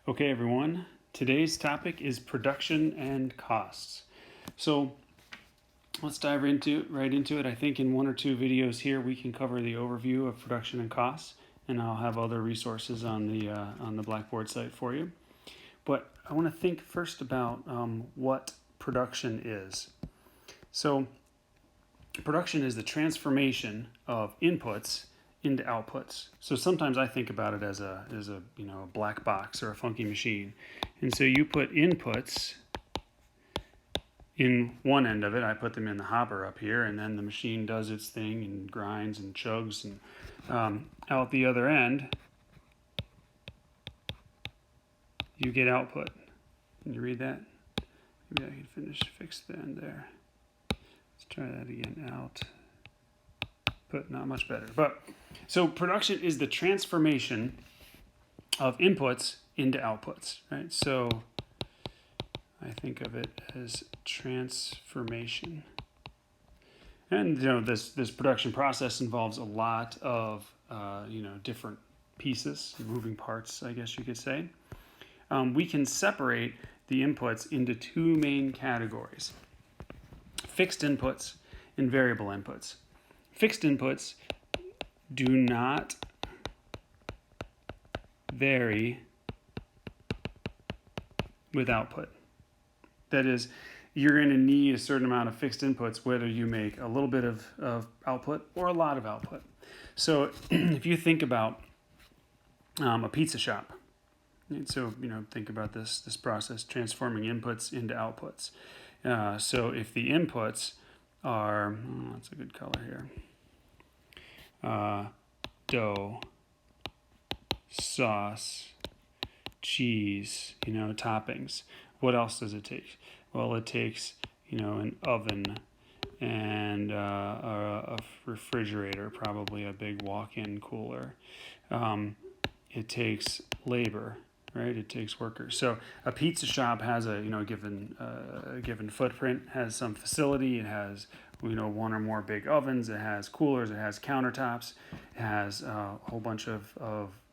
Okay, everyone. Today's topic is production and costs. So let's dive right into it. I think in one or two videos here we can cover the overview of production and costs, and I'll have other resources on the Blackboard site for you. But I want to think first about what production is. So production is the transformation of inputs into outputs. So sometimes I think about it as a black box or a funky machine. And so you put inputs in one end of it. I put them in the hopper up here, and then the machine does its thing and grinds and chugs, and out the other end you get output. Can you read that? Maybe I can fix the end there. Let's try that again. Out. But not much better. But so production is the transformation of inputs into outputs, right? So I think of it as transformation. And this production process involves a lot of different pieces, moving parts, I guess you could say. We can separate the inputs into two main categories: fixed inputs and variable inputs. Fixed inputs do not vary with output. That is, you're going to need a certain amount of fixed inputs whether you make a little bit of output or a lot of output. So if you think about a pizza shop, so think about this process, transforming inputs into outputs. So if the inputs are, that's a good color here, dough, sauce, cheese, toppings. What else does it take? Well, it takes, an oven and a refrigerator, probably a big walk-in cooler. It takes labor, right? It takes workers. So a pizza shop has a given footprint, has some facility. It has one or more big ovens. It has coolers. It has countertops. It has a whole bunch of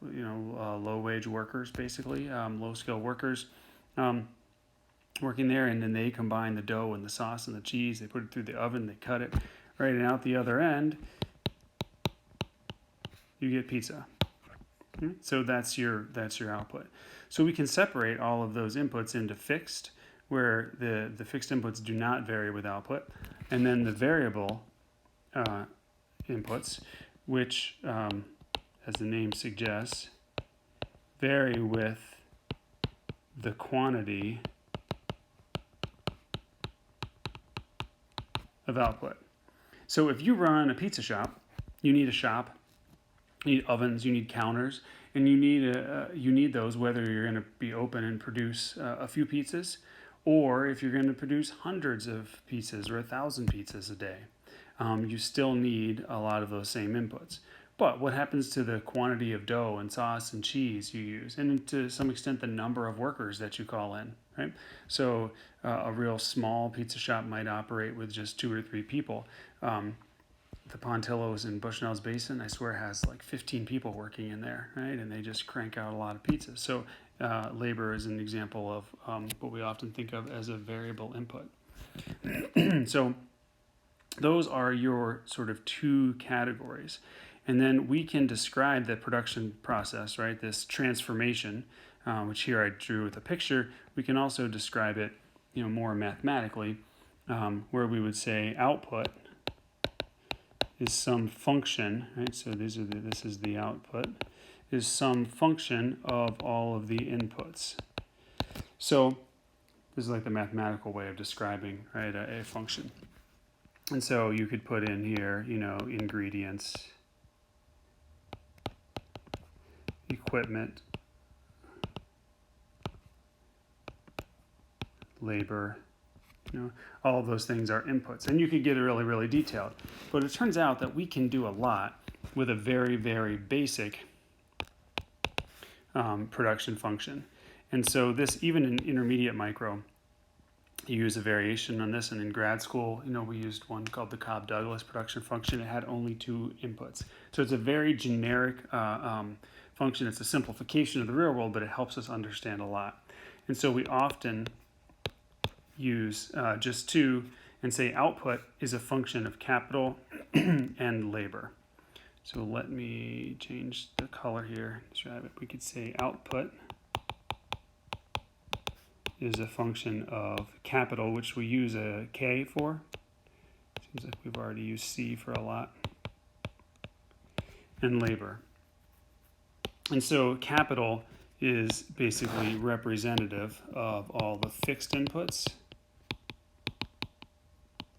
low wage workers, basically low skill workers working there, and then they combine the dough and the sauce and the cheese. They put it through the oven. They cut it right, and out the other end you get pizza. So that's your output. So we can separate all of those inputs into fixed, where the fixed inputs do not vary with output, and then the variable inputs, which, as the name suggests, vary with the quantity of output. So if you run a pizza shop, you need a shop. You need ovens, you need counters, and you need those whether you're going to be open and produce a few pizzas, or if you're going to produce hundreds of pizzas or 1,000 pizzas a day. You still need a lot of those same inputs. But what happens to the quantity of dough and sauce and cheese you use, and to some extent the number of workers that you call in, right? So a real small pizza shop might operate with just 2 or 3 people. The Pontillos in Bushnell's Basin, I swear, has like 15 people working in there, right? And they just crank out a lot of pizzas. So labor is an example of what we often think of as a variable input. So those are your sort of two categories. And then we can describe the production process, right? This transformation, which here I drew with a picture. We can also describe it, more mathematically, where we would say output is some function, right? So this is the output, is some function of all of the inputs. So this is like the mathematical way of describing, right, a function. And so you could put in here, ingredients, equipment, labor. All of those things are inputs, and you could get really, really detailed. But it turns out that we can do a lot with a very, very basic production function. And so this, even in intermediate micro, you use a variation on this. And in grad school, we used one called the Cobb-Douglas production function. It had only 2 inputs. So it's a very generic function. It's a simplification of the real world, but it helps us understand a lot. And so we often use just two and say output is a function of capital and labor. So let me change the color here. We could say output is a function of capital, which we use a K for. Seems like we've already used C for a lot. And labor. And so capital is basically representative of all the fixed inputs.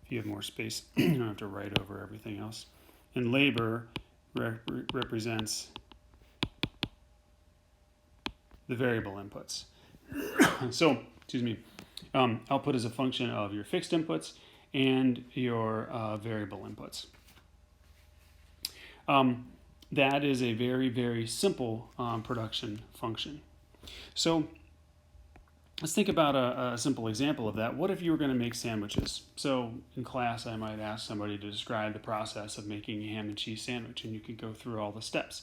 If you have more space, you don't have to write over everything else. And labor represents the variable inputs. So, excuse me, output is a function of your fixed inputs and your variable inputs. That is a very, very simple production function. So let's think about a simple example of that. What if you were going to make sandwiches? So in class, I might ask somebody to describe the process of making a ham and cheese sandwich, and you could go through all the steps.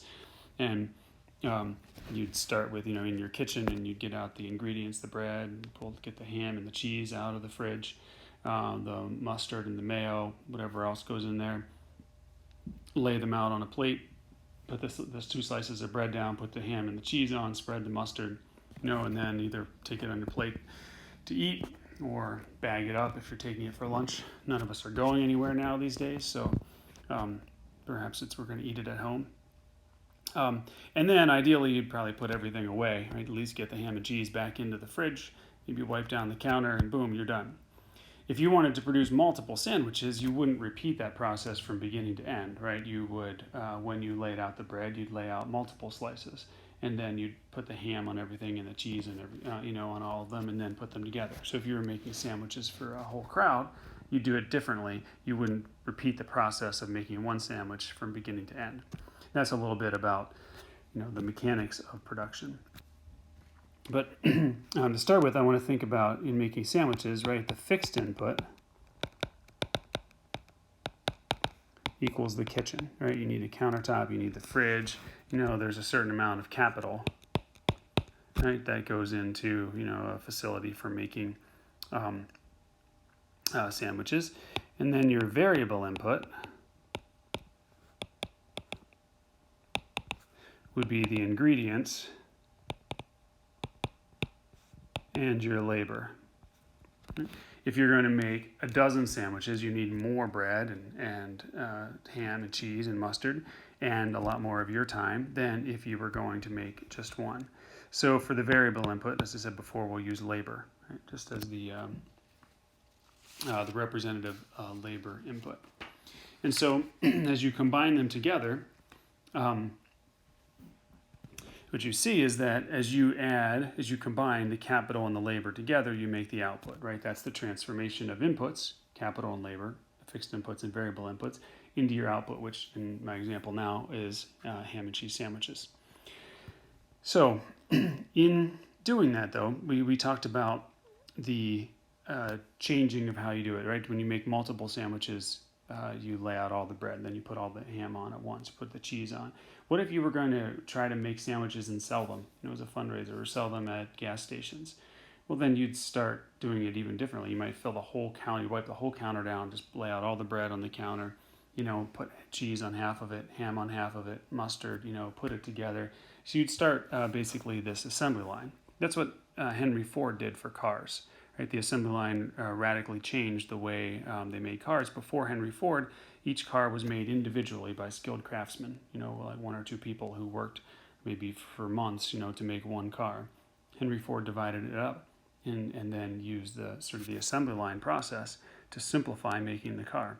And you'd start with, in your kitchen, and you'd get out the ingredients, the bread, get the ham and the cheese out of the fridge, the mustard and the mayo, whatever else goes in there. Lay them out on a plate, put this 2 slices of bread down, put the ham and the cheese on, spread the mustard, and then either take it on your plate to eat or bag it up if you're taking it for lunch. None of us are going anywhere now these days, so perhaps we're going to eat it at home. And then ideally you'd probably put everything away, right? At least get the ham and cheese back into the fridge, maybe wipe down the counter, and boom, you're done. If you wanted to produce multiple sandwiches, you wouldn't repeat that process from beginning to end, right? You would, when you laid out the bread, you'd lay out multiple slices, and then you'd put the ham on everything and the cheese and on all of them, and then put them together. So if you were making sandwiches for a whole crowd, you'd do it differently. You wouldn't repeat the process of making one sandwich from beginning to end. That's a little bit about, the mechanics of production. But to start with, I want to think about in making sandwiches, right? The fixed input equals the kitchen, right? You need a countertop, you need the fridge. There's a certain amount of capital, right? That goes into, a facility for making sandwiches. And then your variable input would be the ingredients and your labor. If you're going to make a dozen sandwiches, you need more bread and ham and cheese and mustard and a lot more of your time than if you were going to make just one. So for the variable input, as I said before, we'll use labor, right? Just as the representative labor input. And so as you combine them together, what you see is that as you combine the capital and the labor together, you make the output, right? That's the transformation of inputs, capital and labor, fixed inputs and variable inputs, into your output, which in my example now is ham and cheese sandwiches. So in doing that, though, we talked about the changing of how you do it, right? When you make multiple sandwiches, you lay out all the bread, then you put all the ham on at once, put the cheese on. What if you were going to try to make sandwiches and sell them, as a fundraiser, or sell them at gas stations? Well, then you'd start doing it even differently. You might fill the whole counter, you wipe the whole counter down, just lay out all the bread on the counter, put cheese on half of it, ham on half of it, mustard, put it together. So you'd start basically this assembly line. That's what Henry Ford did for cars. Right, the assembly line radically changed the way they made cars. Before Henry Ford, each car was made individually by skilled craftsmen, like 1 or 2 people who worked maybe for months, to make one car. Henry Ford divided it up and then used the assembly line process to simplify making the car.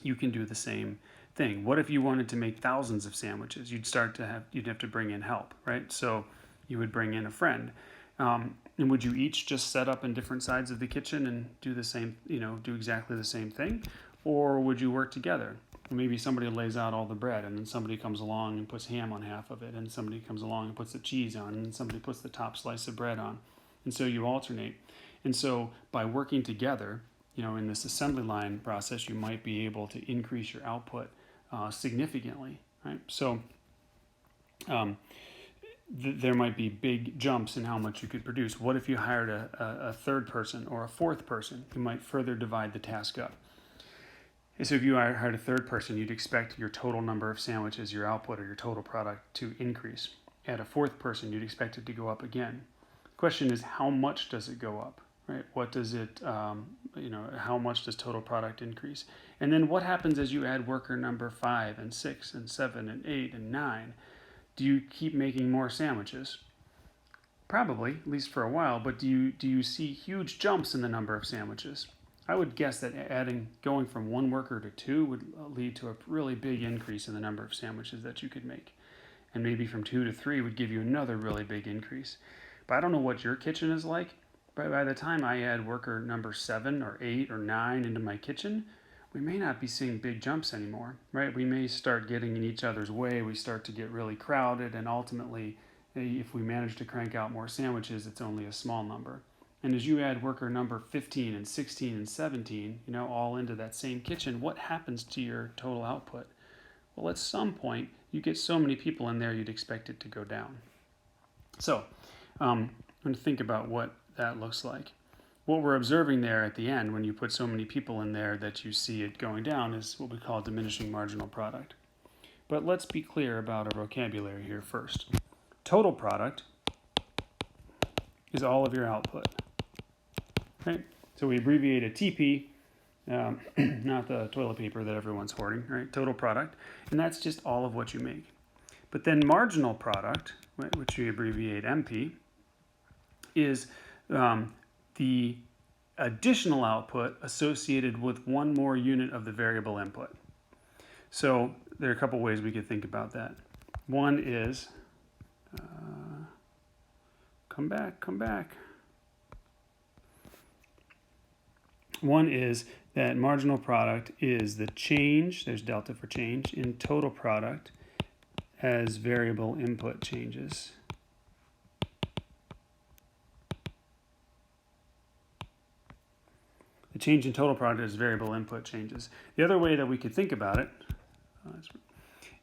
You can do the same thing. What if you wanted to make thousands of sandwiches? You'd have to bring in help, right? So you would bring in a friend. And would you each just set up in different sides of the kitchen and do the same, do exactly the same thing? Or would you work together? Maybe somebody lays out all the bread, and then somebody comes along and puts ham on half of it, and somebody comes along and puts the cheese on, and then somebody puts the top slice of bread on. And so you alternate. And so by working together, in this assembly line process, you might be able to increase your output significantly, right? So there might be big jumps in how much you could produce. What if you hired a third person or a fourth person who might further divide the task up? And so if you hired a third person, you'd expect your total number of sandwiches, your output or your total product to increase. Add a fourth person, you'd expect it to go up again. The question is, how much does it go up? Right? What does it, how much does total product increase? And then what happens as you add worker number 5 and 6 and 7 and 8 and 9? Do you keep making more sandwiches? Probably, at least for a while, but do you see huge jumps in the number of sandwiches? I would guess that going from 1 worker to 2 would lead to a really big increase in the number of sandwiches that you could make. And maybe from 2 to 3 would give you another really big increase. But I don't know what your kitchen is like, but by the time I add worker number 7 or 8 or 9 into my kitchen, we may not be seeing big jumps anymore, right? We may start getting in each other's way. We start to get really crowded, and ultimately, if we manage to crank out more sandwiches, it's only a small number. And as you add worker number 15 and 16 and 17, all into that same kitchen, what happens to your total output? Well, at some point, you get so many people in there, you'd expect it to go down. So, I'm going to think about what that looks like. What we're observing there at the end, when you put so many people in there that you see it going down, is what we call diminishing marginal product. But let's be clear about our vocabulary here first. Total product is all of your output. Right? So we abbreviate a TP, not the toilet paper that everyone's hoarding, right? Total product, and that's just all of what you make. But then marginal product, right, which we abbreviate MP, is the additional output associated with one more unit of the variable input. So there are a couple ways we could think about that. One is, come back. One is that marginal product is the change, there's delta for change, in total product as variable input changes. The change in total product as variable input changes. The other way that we could think about it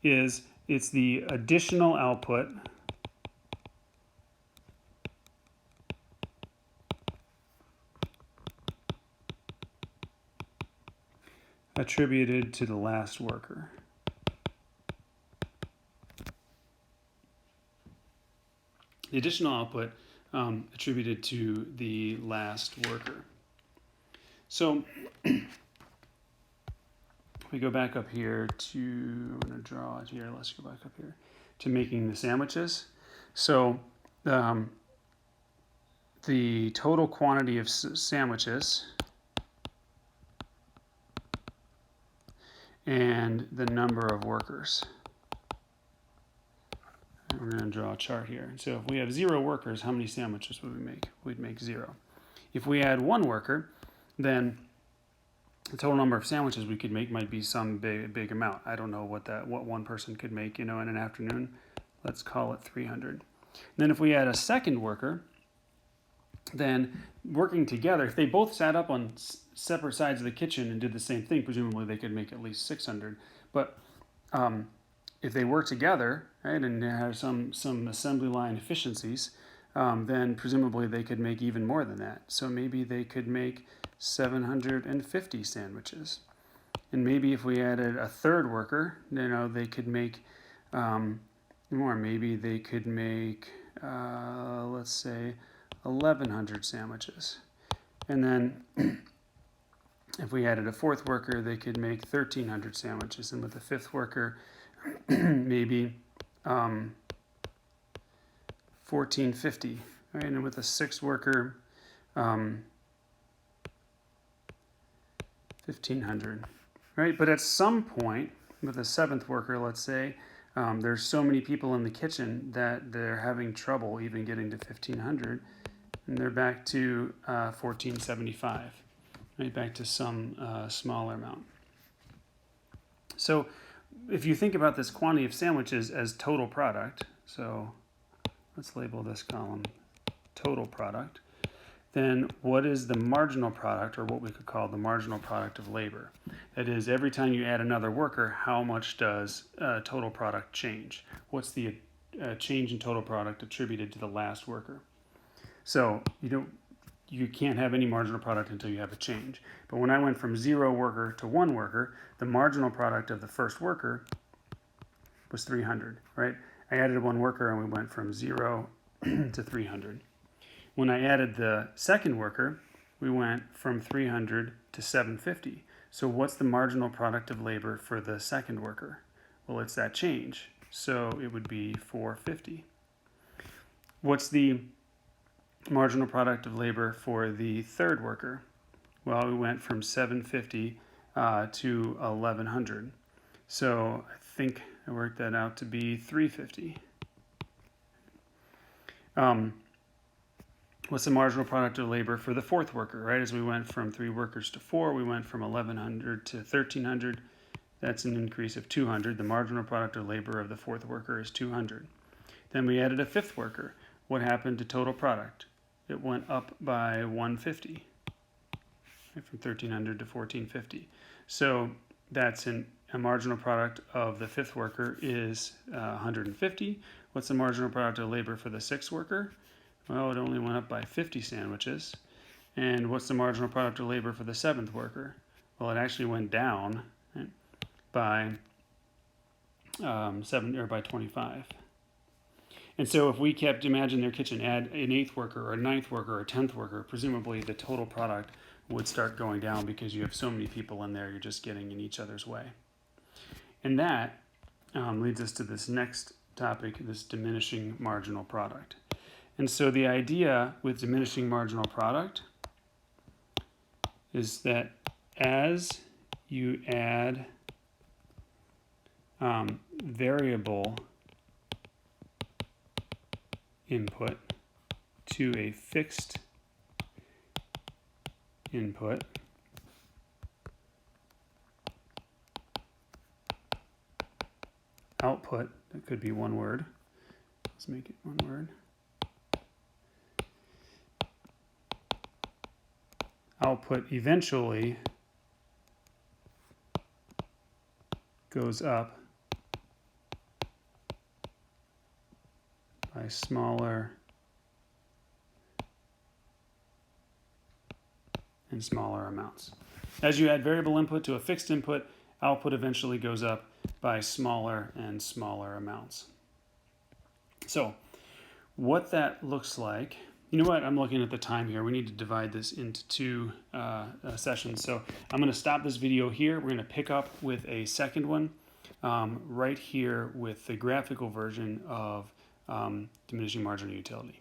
is it's the additional output attributed to the last worker. The additional output attributed to the last worker. So we go back up here to, I'm going to draw it here, let's go back up here, to making the sandwiches. So the total quantity of sandwiches and the number of workers. And we're going to draw a chart here. So if we have 0 workers, how many sandwiches would we make? We'd make 0. If we add 1 worker, then the total number of sandwiches we could make might be some big amount. I don't know what one person could make, in an afternoon. Let's call it 300. And then if we add a second worker, then working together, if they both sat up on separate sides of the kitchen and did the same thing, presumably they could make at least 600. But if they work together, right, and have some assembly line efficiencies, then presumably they could make even more than that. So maybe they could make 750 sandwiches. And maybe if we added a third worker, they could make more. Maybe they could make, let's say, 1,100 sandwiches. And then if we added a fourth worker, they could make 1,300 sandwiches. And with the fifth worker, maybe 1,450. Right? And with the sixth worker, 1,500. Right? But at some point, with the seventh worker, let's say, there's so many people in the kitchen that they're having trouble even getting to 1,500, and they're back to 1,475, right? Back to some smaller amount. So if you think about this quantity of sandwiches as total product, so let's label this column total product, then what is the marginal product, or what we could call the marginal product of labor? That is, every time you add another worker, how much does total product change? What's the change in total product attributed to the last worker. So you can't have any marginal product until you have a change. But when I went from 0 worker to 1 worker, the marginal product of the first worker was 300, right? I added 1 worker and we went from 0 to 300. When I added the second worker, we went from 300 to 750. So what's the marginal product of labor for the second worker? Well, it's that change. So it would be 450. What's the marginal product of labor for the third worker? Well, we went from 750 to 1100. So I think I worked that out to be 350. What's the marginal product of labor for the fourth worker, right? As we went from 3 workers to 4, we went from 1100 to 1300. That's an increase of 200. The marginal product of labor of the fourth worker is 200. Then we added a fifth worker. What happened to total product? It went up by 150, right, from 1300 to 1450. So that's a marginal product of the fifth worker is 150. What's the marginal product of labor for the sixth worker? Well, it only went up by 50 sandwiches. And what's the marginal product of labor for the seventh worker? Well, it actually went down, right, by 25. And so if we kept, imagine their kitchen, add an 8th worker or a 9th worker or a 10th worker, presumably the total product would start going down because you have so many people in there, you're just getting in each other's way. And that leads us to this next topic, this diminishing marginal product. And so the idea with diminishing marginal product is that as you add variable input to a fixed input, output, that could be one word. Let's make it one word. Output eventually goes up by smaller and smaller amounts. As you add variable input to a fixed input, output eventually goes up by smaller and smaller amounts. So what that looks like, you know what, I'm looking at the time here. We need to divide this into 2 sessions. So I'm going to stop this video here. We're going to pick up with a second one right here with the graphical version of diminishing marginal utility.